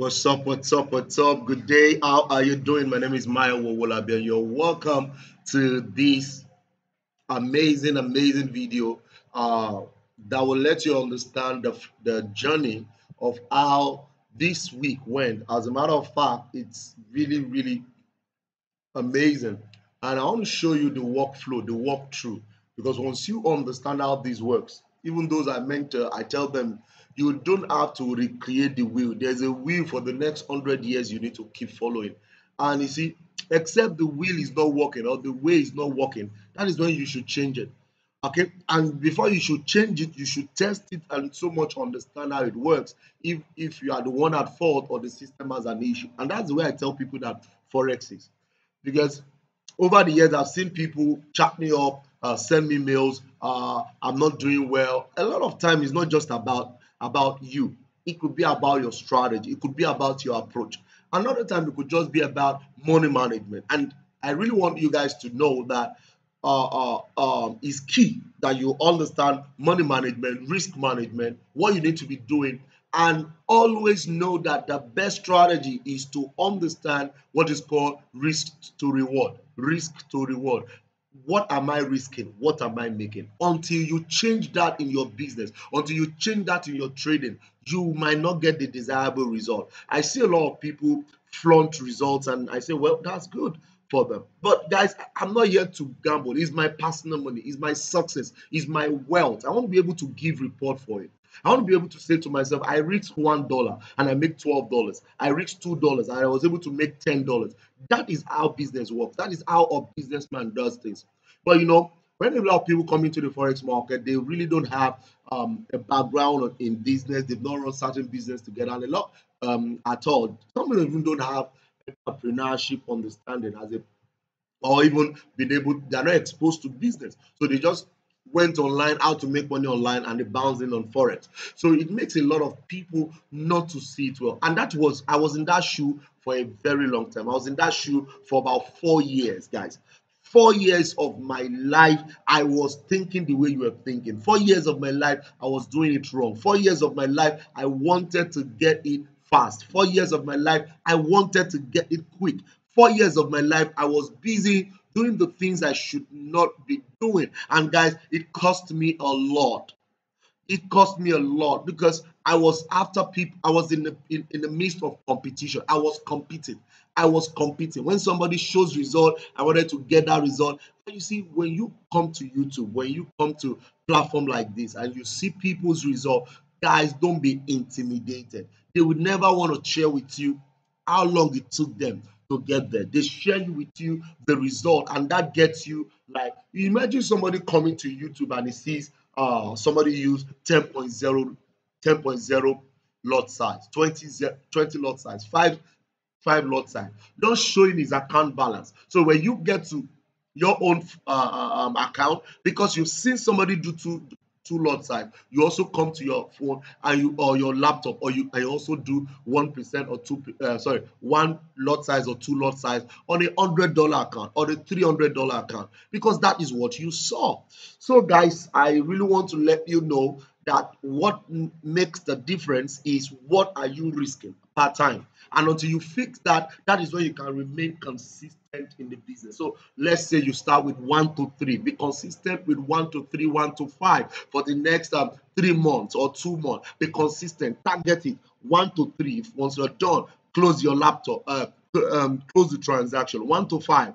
What's up? What's up? What's up? Good day. How are you doing? My name is Maya Wowolabi, and you're welcome to this amazing video uh, that will let you understand the journey of how this week went. As a matter of fact, it's really amazing. And I want to show you the workflow, the walkthrough, because once you understand how this works, even those I mentor, I tell them you don't have to recreate the wheel. There's a wheel for the next 100 years you need to keep following. And you see, except the wheel is not working or the way is not working, that is when you should change it. Okay, and before you should change it, you should test it and so much understand how it works. If you are the one at fault or the system has an issue, and that's the way I tell people that forex is, because over the years I've seen people chat me up, send me mails. I'm not doing well. A lot of time it's not just about you. It could be about your strategy. It could be about your approach. Another time it could just be about money management. And I really want you guys to know that is key that you understand money management, risk management, what you need to be doing, and always know that the best strategy is to understand what is called risk to reward. Risk to reward. What am I risking? What am I making? Until you change that in your business, until you change that in your trading, you might not get the desirable result. I see a lot of people flaunt results, and I say, well, that's good for them. But guys, I'm not here to gamble. It's my personal money, it's my success, it's my wealth. I want to be able to give report for it. I want to be able to say to myself, I reached $1 and I make $12. I reached $2 and I was able to make $10. That is how business works. That is how a businessman does things. But when a lot of people come into the forex market, they really don't have a background in business. They've not run certain business together, and a lot at all. Some of them even don't have entrepreneurship understanding as a or even been able, they're not exposed to business. So they just went online, how to make money online, and they bounced in on Forex. So it makes a lot of people not to see it well. And I was in that shoe for a very long time. I was in that shoe for about 4 years, guys. 4 years of my life, I was thinking the way you were thinking. 4 years of my life, I was doing it wrong. 4 years of my life, I wanted to get it fast. 4 years of my life, I wanted to get it quick. 4 years of my life, I was busy doing the things I should not be doing. And guys, it cost me a lot. It cost me a lot because I was after people. I was in the midst of competition. I was competing. I was competing. When somebody shows result, I wanted to get that result. And you see, when you come to YouTube, when you come to platform like this, and you see people's result, guys, don't be intimidated. They would never want to share with you how long it took them to get there. They share with you the result, and that gets you like, you imagine somebody coming to YouTube and he sees somebody use 10.0 lot size, 20 lot size, five lot size, not showing his account balance. So when you get to your own account, because you've seen somebody do two lot size, you also come to your phone and you or your laptop, or you and you also do 1% or one lot size or two lot size on $100 account or a $300 account, because that is what you saw. So guys, I really want to let you know that what makes the difference is what are you risking per time. And until you fix that, that is when you can remain consistent in the business. So let's say you start with 1 to 3, be consistent with 1 to 3, 1 to 5 for the next 3 months or 2 months. Be consistent, target it 1 to 3. Once you're done, close your laptop, close the transaction. 1 to 5.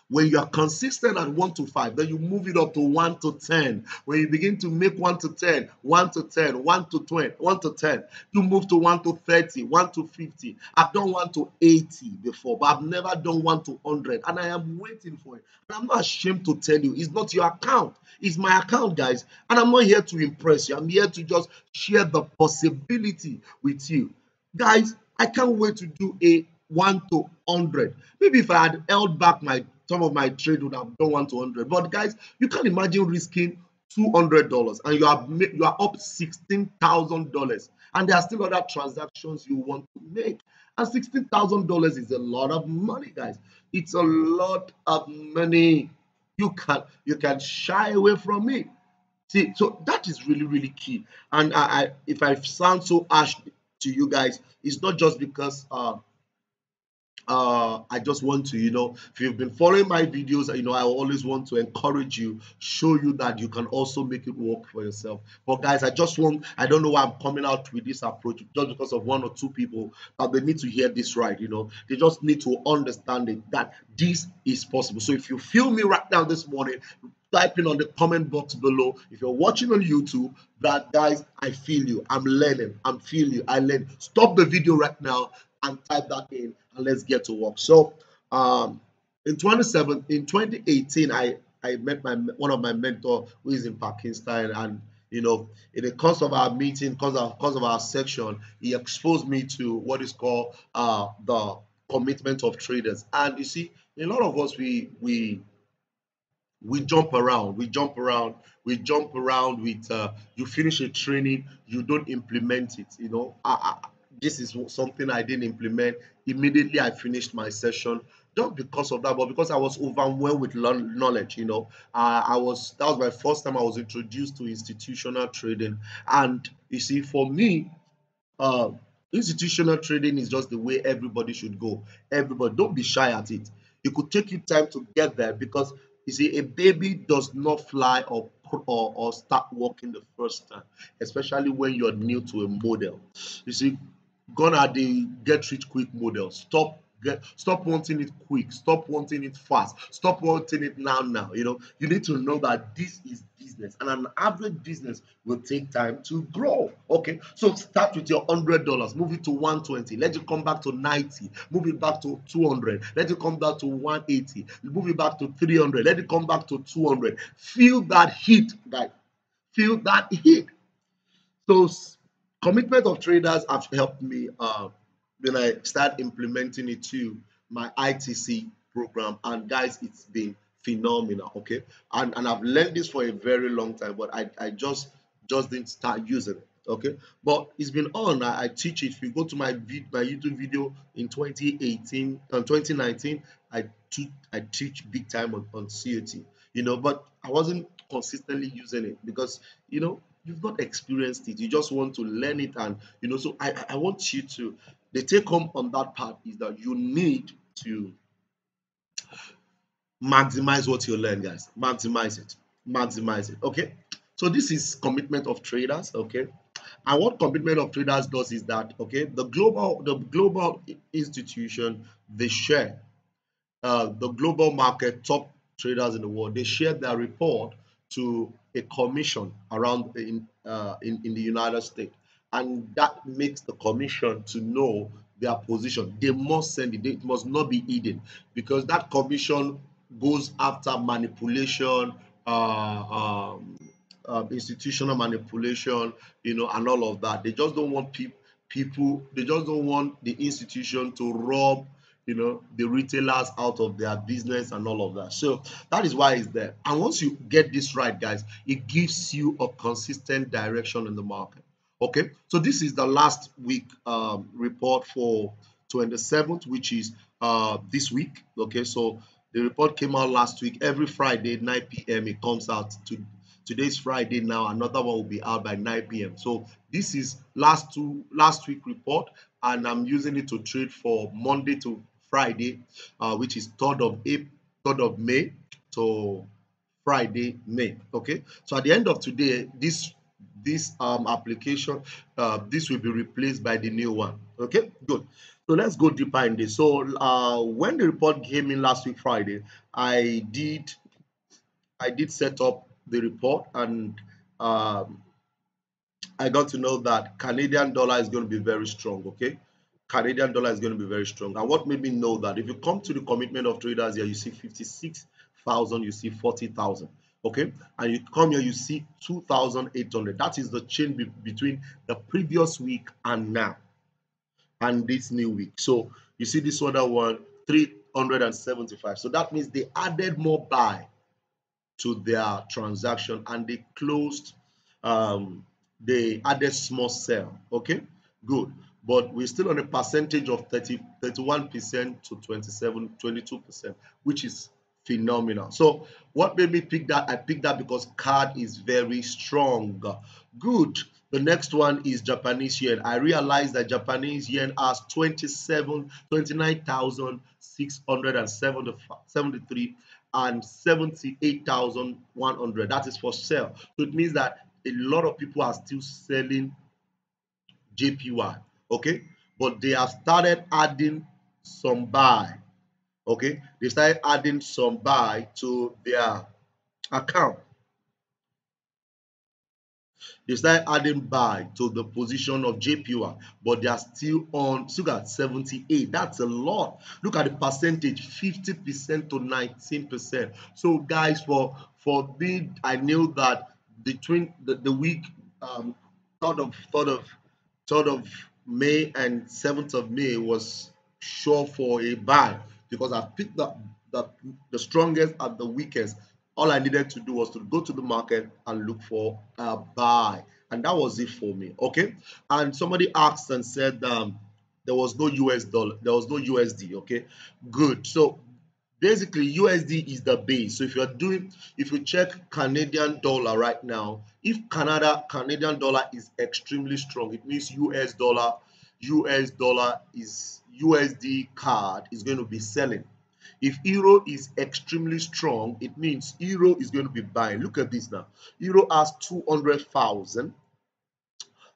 When you are consistent at 1 to 5, then you move it up to 1 to 10. When you begin to make 1 to 10, 1 to 10, 1 to 20, 1 to 10, you move to 1 to 30, 1 to 50. I've done 1 to 80 before, but I've never done 1 to 100, and I am waiting for it. And I'm not ashamed to tell you, it's not your account, it's my account, guys. And I'm not here to impress you. I'm here to just share the possibility with you, guys. I can't wait to do a 1 to 100. Maybe if I had held back some of my trade would have done 1 to 100. But guys, you can't imagine risking $200 and you are up $16,000, and there are still other transactions you want to make. And $16,000 is a lot of money, guys. It's a lot of money. You can shy away from it. See, so that is really key. And if I sound so harsh, to you guys. It's not just because I just want to, if you've been following my videos, I always want to encourage you, show you that you can also make it work for yourself. But guys, I don't know why I'm coming out with this approach just because of one or two people, but they need to hear this right. They just need to understand it, that this is possible. So if you feel me right now this morning, type in on the comment box below. If you're watching on YouTube, that guys, I feel you, I'm learning, I'm feeling you, I learn. Stop the video right now and type that in, and let's get to work. So in 2018, I met one of my mentor who is in Pakistan, and in the course of our meeting, course of our section, he exposed me to what is called the commitment of traders. And you see, a lot of us, we jump around, we jump around with you finish a training, you don't implement it. This is something I didn't implement immediately. I finished my session, not because of that, but because I was overwhelmed with knowledge. I was that was my first time I was introduced to institutional trading. And you see, for me, uh, institutional trading is just the way everybody should go. Everybody, don't be shy at it. It could take you time to get there, because you see, a baby does not fly or start walking the first time, especially when you're new to a model. You see, gone are the get rich quick model. Stop wanting it quick, stop wanting it fast, stop wanting it now. You need to know that this is business, and an average business will take time to grow. Okay, so start with your $100, move it to 120, let it come back to 90, move it back to 200, let it come back to 180, move it back to 300, let it come back to 200. Feel that heat, guys. Feel that heat. So commitment of traders have helped me when I start implementing it to my ITC program. And guys, it's been phenomenal. Okay, and I've learned this for a very long time, but I just didn't start using it. Okay, but it's been on. I teach it. If you go to my YouTube video in 2018 and 2019, I teach big time on COT. But I wasn't consistently using it because you've not experienced it. You just want to learn it. And so I want you to, the take home on that part is that you need to maximize what you learn, guys. Maximize it. Maximize it. Okay, so this is commitment of traders. Okay, and what commitment of traders does is that, okay, the global institution, they share the global market top traders in the world, they share their report to a commission around in the United States, and that makes the commission to know their position. They must send it. It must not be hidden, because that commission goes after manipulation, institutional manipulation, and all of that. They just don't want people. They just don't want the institution to rob the retailers out of their business and all of that. So that is why it's there. And once you get this right, guys, it gives you a consistent direction in the market. Okay, so this is the last week report for 27th, which is this week. Okay, so the report came out last week. Every Friday 9 p.m. it comes out. Today's Friday now. Another one will be out by 9 p.m. So this is last week report, and I'm using it to trade for Monday to Friday, which is 3rd of May to Friday, May. Okay. So at the end of today, this application, this will be replaced by the new one. Okay, good. So let's go deeper in this. So when the report came in last week Friday, I did set up the report, and I got to know that Canadian dollar is going to be very strong. Okay, Canadian dollar is going to be very strong. And what made me know that, if you come to the commitment of traders here, you see 56,000, you see 40,000. Okay, and you come here, you see 2,800. That is the change between the previous week and now, and this new week. So you see this other one, 375. So that means they added more buy to their transaction, and they closed, they added small sell. Okay, good. But we're still on a percentage of 31% to 22%, which is phenomenal. So what made me pick that? I picked that because card is very strong. Good. The next one is Japanese yen. I realized that Japanese yen has 29,673 and 78,100. That is for sale. So it means that a lot of people are still selling JPY. Okay, but they have started adding some buy. Okay, they started adding some buy to their account. They started adding buy to the position of JPY, but they are still at 78. That's a lot. Look at the percentage, 50% to 19%. So guys, for me, I knew that between the week um third of third of third of May and 7th of May was sure for a buy because I picked up the strongest and the weakest. All I needed to do was to go to the market and look for a buy, and that was it for me. Okay, and somebody asked and said there was no US dollar, there was no USD. Okay, good. So basically USD is the base. So if you check Canadian dollar right now, if Canadian dollar is extremely strong, it means US dollar is USD card is going to be selling. If euro is extremely strong, it means euro is going to be buying. Look at this now. Euro has 200,000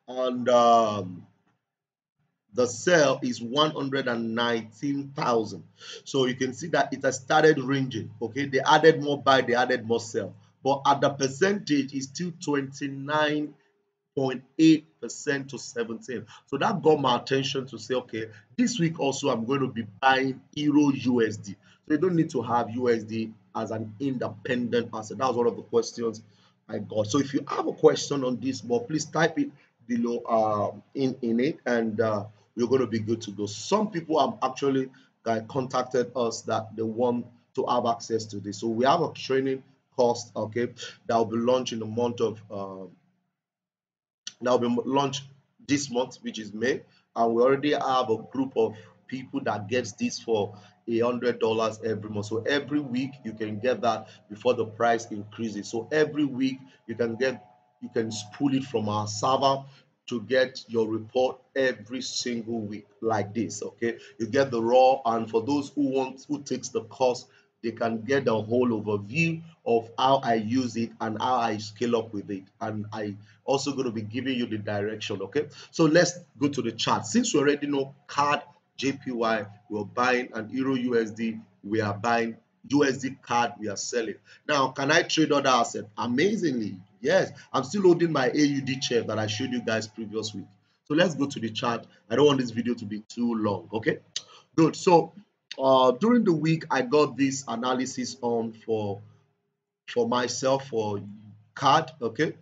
and the sell is 119,000. So you can see that it has started ranging. Okay, they added more buy, they added more sell, but at the percentage is still 29.8% to 17. So that got my attention to say, okay, this week also I'm going to be buying Euro USD. So you don't need to have USD as an independent asset. That was one of the questions I got. So if you have a question on this, more please type it below in it, and we're going to be good to go. Some people have actually contacted us that they want to have access to this. So we have a training course, okay, that will be launched in the month of that will be launched this month, which is May, and we already have a group of people that gets this for $100 every month. So every week you can get that before the price increases. So every week you can pull it from our server to get your report every single week like this. Okay, you get the raw, and for those who takes the course, they can get a whole overview of how I use it and how I scale up with it. And I also going to be giving you the direction. Okay, so let's go to the chart. Since we already know card JPY, we're buying, and Euro USD, we are buying. USD card, we are selling. Now, can I trade other assets? Amazingly, yes. I'm still holding my AUD chair that I showed you guys previous week. So let's go to the chart. I don't want this video to be too long. Okay, good. So during the week, I got this analysis on for myself for card. Okay,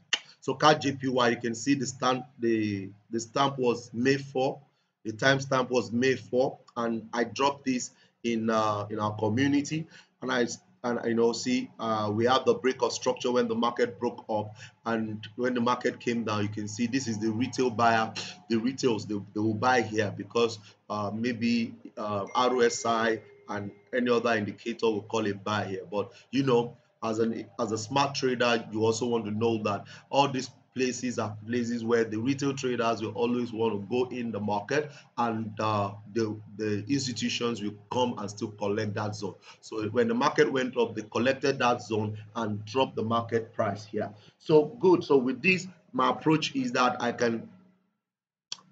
so card JPY, you can see the stamp, the stamp was May 4, the timestamp was May 4, and I dropped this in our community, and see we have the break of structure when the market broke up, and when the market came down, you can see this is the retail buyer. The retails, they will buy here because maybe RSI and any other indicator will call it buy here, but as a smart trader, you also want to know that all these places are places where the retail traders will always want to go in the market, and the institutions will come and still collect that zone. So when the market went up, they collected that zone and dropped the market price here. So good. So with this, my approach is that I can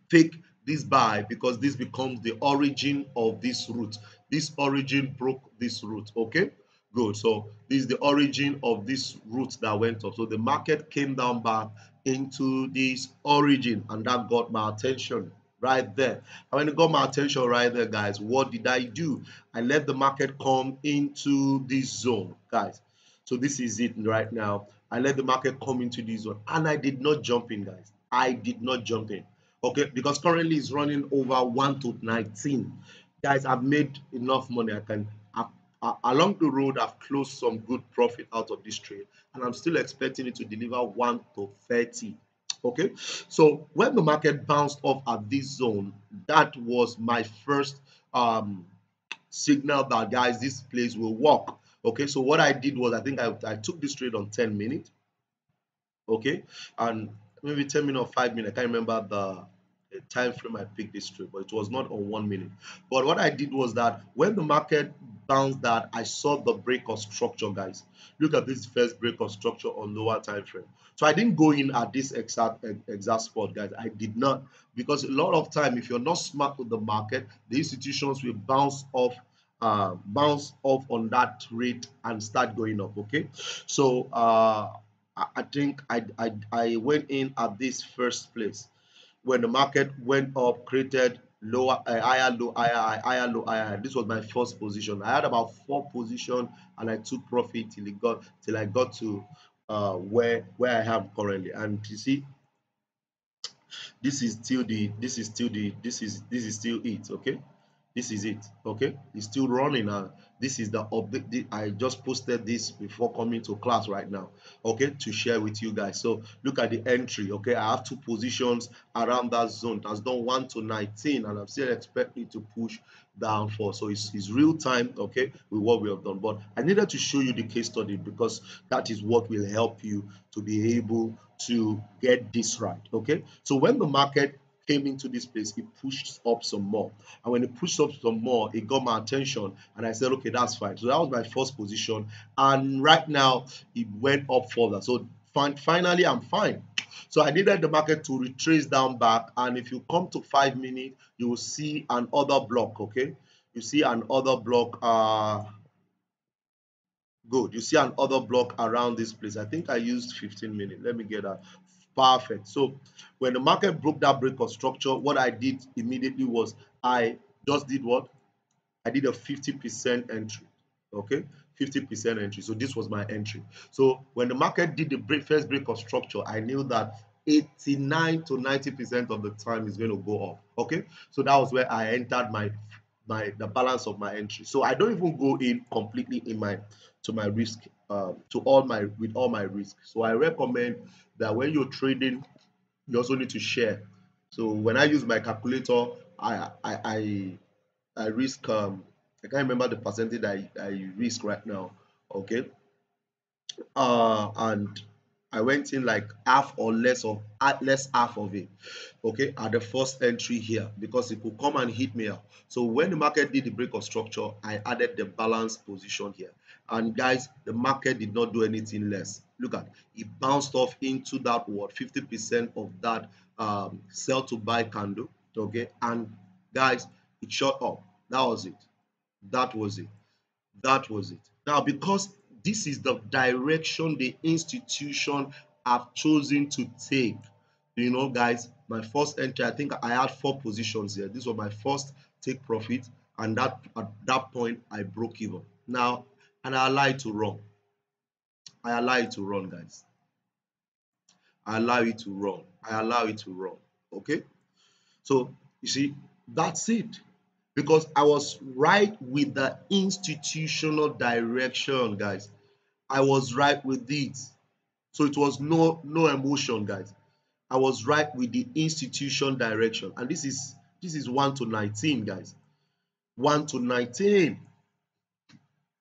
take this buy because this becomes the origin of this route. This origin broke this route. Okay, good. So this is the origin of this route that went up. So the market came down back into this origin, and that got my attention right there. And when it got my attention right there, guys, what did I do? I let the market come into this zone, guys. So this is it right now. I let the market come into this zone, and I did not jump in, guys. I did not jump in. Okay, because currently it's running over 1 to 19. Guys, I've made enough money. Along the road, I've closed some good profit out of this trade, and I'm still expecting it to deliver 1 to 30. Okay, so when the market bounced off at this zone, that was my first signal that, guys, this place will work. Okay, so what I did was, I think I took this trade on 10 minutes. Okay, and maybe 10 minutes or 5 minutes. I can't remember the time frame I picked this trade, but it was not on 1 minute. But what I did was that when the market bounced that, I saw the break of structure, guys. Look at this first break of structure on lower time frame. So I didn't go in at this exact spot, guys. I did not, because a lot of time, if you're not smart with the market, the institutions will bounce off on that rate and start going up. Okay, so I think I went in at this first place when the market went up, created lower, higher low, higher high, higher low, higher high. This was my first position. I had about 4 positions and I took profit till I got to where I am currently. And you see, this is still it. Okay, this is it. Okay, it's still running, and this is the update. I just posted this before coming to class right now, okay, to share with you guys. So look at the entry. Okay, I have 2 positions around that zone. That's done 1 to 19, and I'm still expecting to push down for. So it's real time, okay, with what we have done. But I needed to show you the case study because that is what will help you to be able to get this right. Okay, so when the market came into this place, it pushed up some more, and when it pushed up some more, it got my attention, and I said, okay, that's fine. So that was my first position, and right now it went up further. So finally I'm fine. So I needed the market to retrace down back, and if you come to 5 minutes, you will see an other block. Okay, you see an other block. Good. You see an other block around this place. I think I used 15 minutes. Let me get that. Perfect. So when the market broke that break of structure, what I did immediately was I just did what? I did a 50% entry. Okay, 50% entry. So this was my entry. So when the market did the first break of structure, I knew that 89 to 90% of the time is going to go up. Okay, so that was where I entered the balance of my entry. So I don't even go in completely in my risk, to all my with all my risk. So I recommend that when you're trading, you also need to share. So when I use my calculator, I risk, I can't remember the percentage I risk right now. Okay, and I went in like half or less of less half of it. Okay, at the first entry here, because it could come and hit me out. So when the market did the break of structure, I added the balance position here. And guys, the market did not do anything less. Look at it, bounced off into that what 50% of that sell to buy candle. Okay, and guys, it shot up. That was it. That was it. That was it. Now, because this is the direction the institution have chosen to take, guys, my first entry, I think I had 4 positions here. This was my first take profit, and that at that point I broke even. Now, and I allow it to run. I allow it to run, guys. I allow it to run. I allow it to run. Okay. So you see, that's it. Because I was right with the institutional direction, guys. I was right with it. So it was no emotion, guys. I was right with the institution direction. And this is 1 to 19, guys. 1 to 19.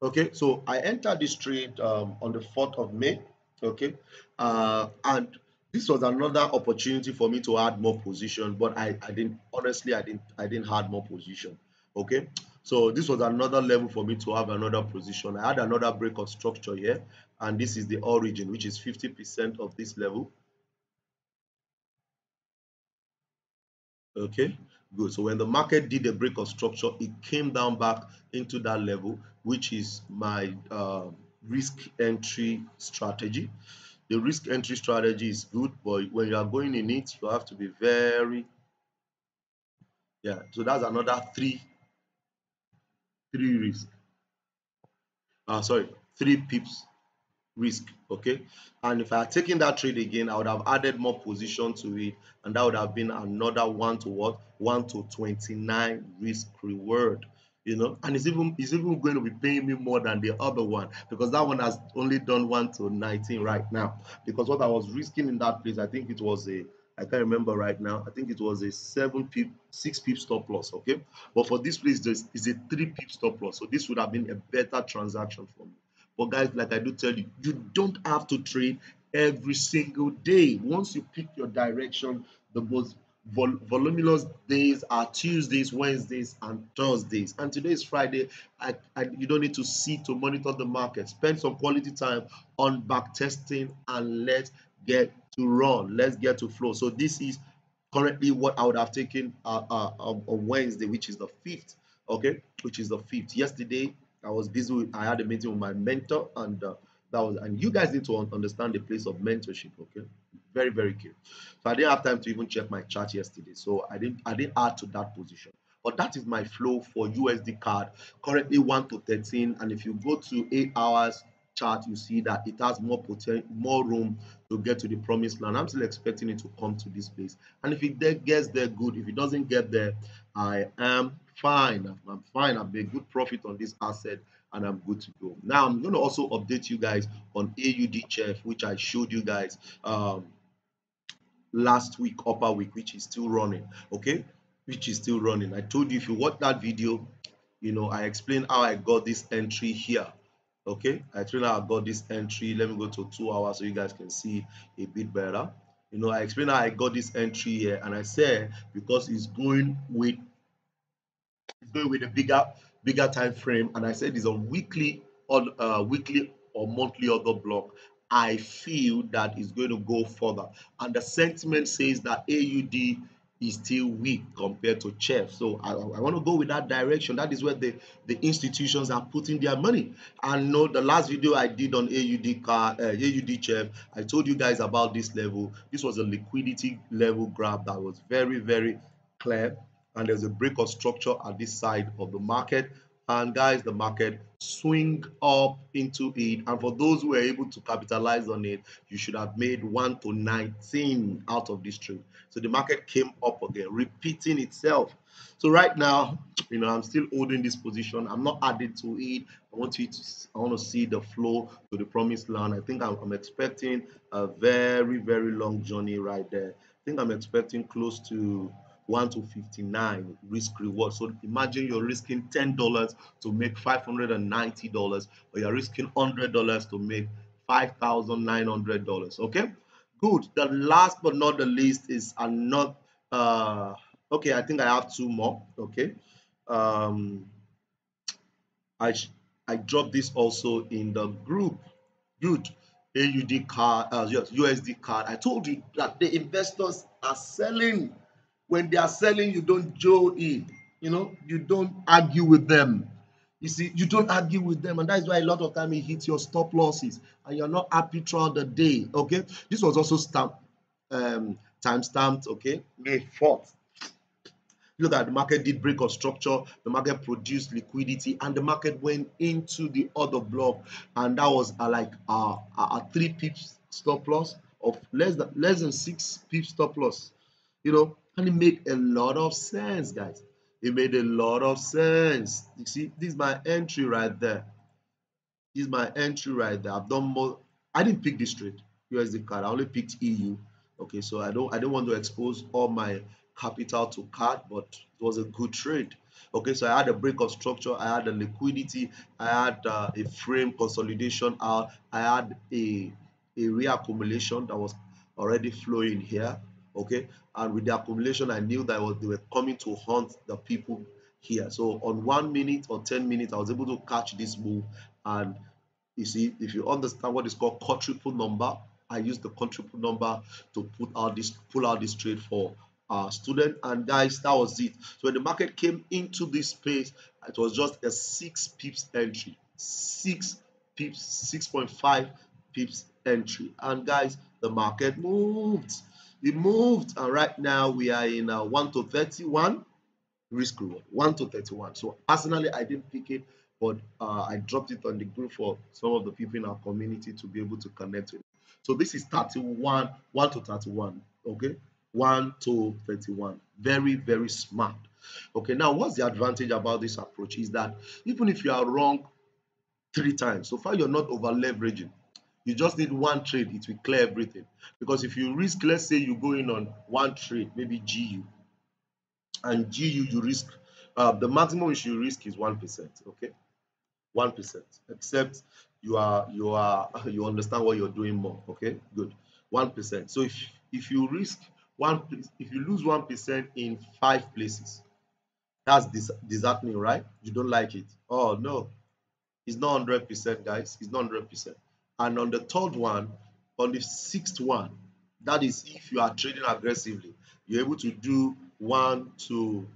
Okay, so I entered this trade on the 4th of May. Okay, and this was another opportunity for me to add more position, but I didn't, honestly, I didn't add more position. Okay, so this was another level for me to have another position. I had another break of structure here, and this is the origin, which is 50% of this level. Okay, good. So when the market did a break of structure, it came down back into that level, which is my risk entry strategy. The risk entry strategy is good, but when you are going in it, you have to be very, yeah. So that's another three risk. Sorry, 3 pips risk. Okay, and if I had taken that trade again, I would have added more position to it, and that would have been another 1 to what, 1 to 29 risk reward. And it's even going to be paying me more than the other one, because that one has only done 1 to 19 right now. Because what I was risking in that place, I think it was a, I can't remember right now, I think it was a 7 pip 6 pip stop loss. Okay, but for this place, this is a 3 pip stop loss, so this would have been a better transaction for me. But guys, like I do tell you, you don't have to trade every single day. Once you pick your direction, the most voluminous days are Tuesdays, Wednesdays, and Thursdays. And today is Friday. You don't need to see to monitor the market. Spend some quality time on back testing and let's get to run. Let's get to flow. So this is currently what I would have taken on Wednesday, which is the 5th. Okay, which is the 5th. Yesterday, I was busy. I had a meeting with my mentor, and and you guys need to understand the place of mentorship. Okay, very very key. So I didn't have time to even check my chart yesterday, so I didn't add to that position. But that is my flow for USD card, currently 1 to 13. And if you go to 8 hours chart, you see that it has more room to get to the promised land. I'm still expecting it to come to this place. And if it gets there, good. If it doesn't get there, I am fine. I'm fine. I've made good profit on this asset and I'm good to go. Now I'm going to also update you guys on AUD which I showed you guys last week, upper week, which is still running. Okay, which is still running. I told you if you watch that video, I explained how I got this entry here. Okay, I explained how I got this entry. Let me go to 2 hours so you guys can see a bit better. I explained how I got this entry here, and I said because it's going with a bigger time frame, and I said it's a weekly or monthly order block. I feel that it's going to go further, and the sentiment says that AUD is still weak compared to CHEF. So I want to go with that direction. That is where the institutions are putting their money. And know the last video I did on AUD CHEF, I told you guys about this level. This was a liquidity level grab that was very very clear, and there's a break of structure at this side of the market. And guys, the market swing up into it, and for those who were able to capitalize on it, you should have made 1 to 19 out of this trade. So the market came up again, repeating itself. So right now, I'm still holding this position. I'm not adding to it. I want to see the flow to the promised land. I think I'm expecting a very very long journey right there. I think I'm expecting close to 1 to 59 risk reward. So imagine you're risking $10 to make $590, or you're risking $100 to make $5,900. Okay, good. The last but not the least is another. Okay, I think I have two more. Okay, um, I I dropped this also in the group. Good. AUD card, yes, USD card. I told you that the investors are selling. When they are selling, you don't joe in. You don't argue with them. You see, you don't argue with them, and that's why a lot of time it hits your stop losses, and you're not happy throughout the day. Okay, this was also time stamped. Okay, May 4th. Look at the market did break of structure, the market produced liquidity, and the market went into the other block, and that was like a 3 pips stop loss of less than 6 pips stop loss. And it made a lot of sense, guys. It made a lot of sense. You see, this is my entry right there. This is my entry right there. I've done more. I didn't pick this trade, USD card. I only picked EU. Okay, so I don't want to expose all my capital to card, but it was a good trade. Okay, so I had a break of structure, I had a liquidity, I had a frame consolidation out, I had a reaccumulation that was already flowing here. Okay, and with the accumulation, I knew that they were coming to hunt the people here. So on 1 minute or 10 minutes, I was able to catch this move. And you see, if you understand what is called quadruple number, I use the quadruple number to pull out this trade for our student. And guys, that was it. So when the market came into this space, it was just a 6 pips entry, 6 pips, 6.5 pips entry. And guys, the market moved. It moved, and right now we are in 1 to 31 risk reward, 1 to 31. So personally, I didn't pick it, but I dropped it on the group for some of the people in our community to be able to connect with. So this is 31, 1 to 31. Okay, 1 to 31. Very very smart. Okay, now what's the advantage about this approach is that even if you are wrong 3 times, so far you're not over leveraging. You just need one trade, it will clear everything. Because if you risk, let's say you go in on one trade, maybe GU, and GU you risk, the maximum you should risk is 1%. Okay, 1%, except you understand what you're doing more. Okay, good. 1%. So if you risk one, if you lose 1% in 5 places, that's disheartening, right? You don't like it. Oh no, it's not 100%, guys. It's not 100%. And on the third one, on the sixth one, that is if you are trading aggressively, you're able to do 1 to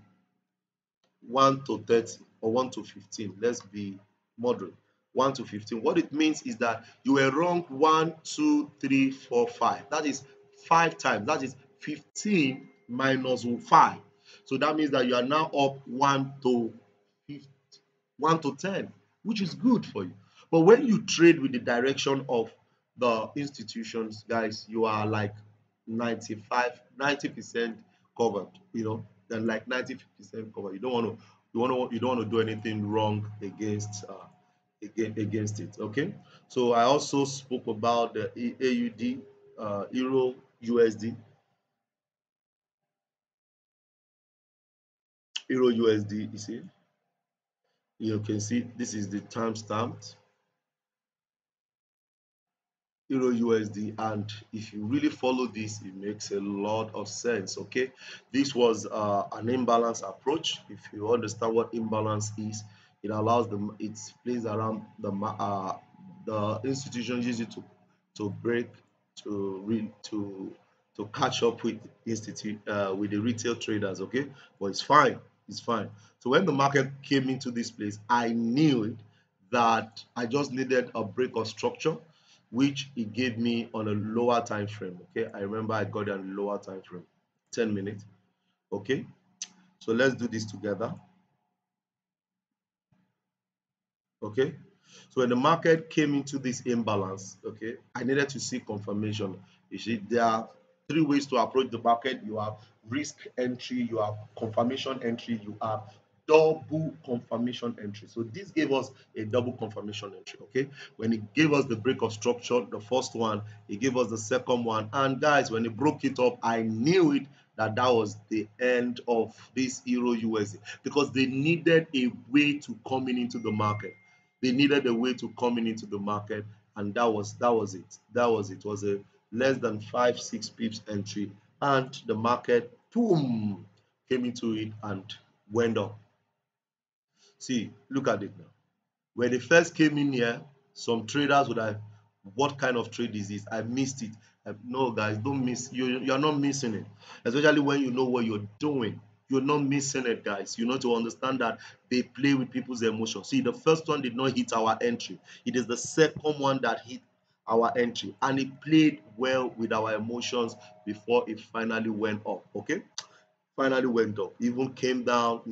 30 or 1 to 15. Let's be moderate. 1 to 15. What it means is that you were wrong 1, 2, 3, 4, 5. That is 5 times. That is 15 minus 5. So that means that you are now up 1 to 10, which is good for you. But when you trade with the direction of the institutions, guys, you are like 95, 90% covered, then like 90% covered. You don't want to do anything wrong against it. Okay. So I also spoke about the AUD, Euro USD, Euro USD. You can see this is the timestamp. Euro USD, and if you really follow this, it makes a lot of sense. Okay, this was an imbalance approach. If you understand what imbalance is, it allows them, it plays around the institutions use it to break, to catch up with with the retail traders. Okay, but it's fine, it's fine. So when the market came into this place, I knew it, that I just needed a break of structure, which it gave me on a lower time frame. Okay, I remember I got it on a lower time frame, 10 minutes. Okay, so let's do this together. Okay, so when the market came into this imbalance, okay, I needed to see confirmation. You see, there are 3 ways to approach the market. You have risk entry, you have confirmation entry, you have double confirmation entry. So this gave us a double confirmation entry. Okay, when it gave us the break of structure, the first one, it gave us the second one, and guys, when it broke it up, I knew it, that was the end of this Euro USD, because they needed a way to come into the market. They needed a way to come into the market, and that was it. That was it. It was a less than 5-6 pips entry, and the market, boom, came into it and went up. See, look at it now. When they first came in here, some traders would have, what kind of trade is this? I missed it. No, guys, don't miss. You're not missing it, especially when you know what you're doing. You're not missing it, guys. You know, to understand that they play with people's emotions. See, the first one did not hit our entry. It is the second one that hit our entry, and it played well with our emotions before it finally went up. Okay, finally went up. Even came down.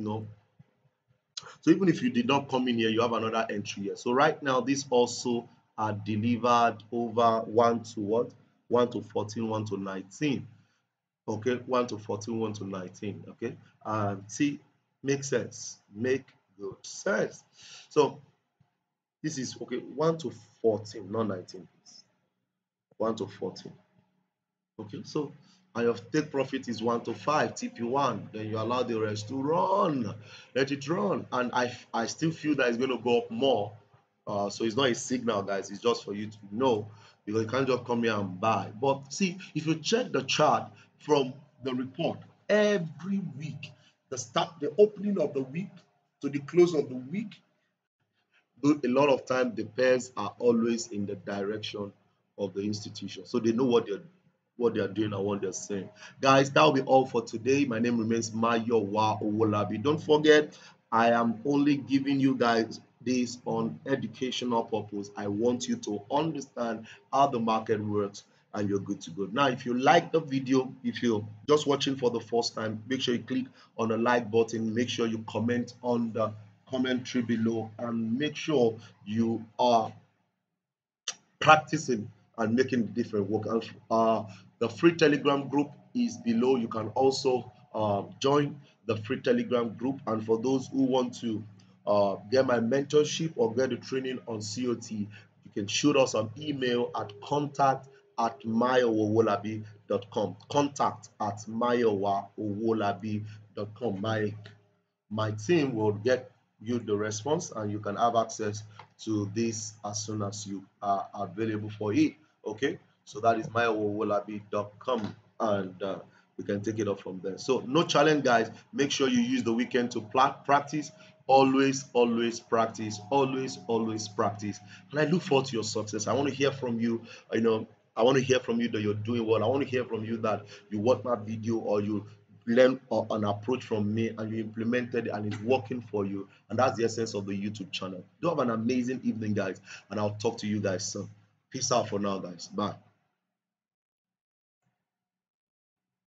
So even if you did not come in here, you have another entry here. So right now, this also are delivered over 1 to what? 1 to 14, 1 to 19. Okay, 1 to 14, 1 to 19. Okay, and see, make sense. Make good sense. So this is okay, 1 to 14, not 19, please. 1 to 14. Okay, so and your take profit is 1 to 5, TP1, then you allow the rest to run, let it run. And I still feel that it's going to go up more. So it's not a signal, guys, it's just for you to know, because you can't just come here and buy. But see, if you check the chart from the report, every week, the opening of the week to the close of the week, a lot of time the pairs are always in the direction of the institution, so they know what they're doing and what they're saying. Guys, that will be all for today. My name remains Mayowa Owolabi. Don't forget, I am only giving you guys this on educational purpose. I want you to understand how the market works, and you're good to go. Now, if you like the video, if you're just watching for the first time, make sure you click on the like button. Make sure you comment on the commentary below, and make sure you are practicing and making the different work. And the free Telegram group is below. You can also join the free Telegram group. And for those who want to get my mentorship or get the training on COT, you can shoot us an email at contact@mayowolabi.com. Contact@mayowolabi.com. My team will get you the response, and you can have access to this as soon as you are available for it. Okay, so that is mywolabi.com, and we can take it up from there. So no challenge, guys. Make sure you use the weekend to practice. Always practice. Always practice. And I look forward to your success. I want to hear from you. You know, I want to hear from you that you're doing well. I want to hear from you that you watch my video or you learn an approach from me and you implemented it and it's working for you. And that's the essence of the YouTube channel. Do have an amazing evening, guys, and I'll talk to you guys soon. Peace out for now, guys. Bye.